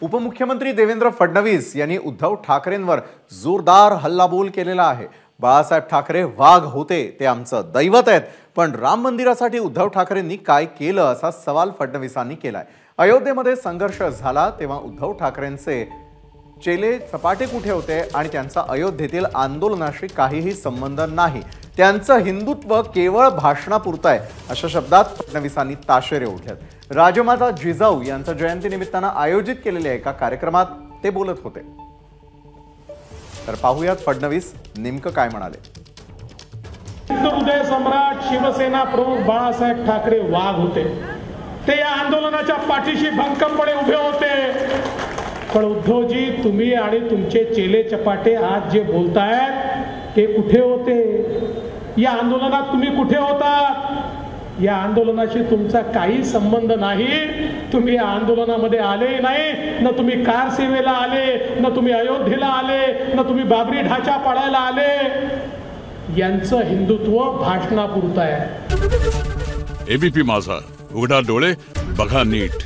उपमुख्यमंत्री देवेंद्र फडणवीस यांनी उद्धव ठाकरेंवर जोरदार हल्लाबोल केलेला आहे। बाळासाहेब ठाकरे वाघ होते ते आमचं दैवत आहेत, पण राम मंदिरासाठी उद्धव ठाकरेंनी काय केलं असा सवाल फडणवीसांनी केलाय। अयोध्येमध्ये संघर्ष झाला तेव्हा उद्धव ठाकरेंचे चेले चपाटे कुठे होते आणि त्यांचा अयोध्येतील आंदोलनाशी काहीही संबंध नाही, त्यांचं हिंदुत्व केवळ भाषणापुरतं आहे अशा शब्दात फडणवीसांनी ताशेरे ओढलेत। राजमाता जिजाऊ यांच्या जयंतीनिमित्तानं आयोजित केलेल्या एका कार्यक्रमात ते बोलत होते। तर पाहूयात फडणवीस नेमकं काय म्हणाले। हृदय सम्राट शिवसेना प्रमुख बाळासाहेब ठाकरे वाघ होते, ते या आंदोलनाच्या पाठीशी भक्कमपणे उभे होते। पण उद्धवजी, तुम्ही आणि तुमचे चेले चपाटे आज जे बोलतायत ते कुठे होते? या आंदोलनात तुम्ही कुठे होतात? या आंदोलनाशी तुमचा काही संबंध नाही। तुम्ही या आंदोलनामध्ये आले नाही, न तुम्ही कार सेवेला आले, न तुम्ही अयोध्येला आले, न तुम्ही बाबरी ढाचा पाडायला आले। यांचं हिंदुत्व भाषणापुरतं आहे। एबीपी माझा, उघडा डोळे बघा नीट।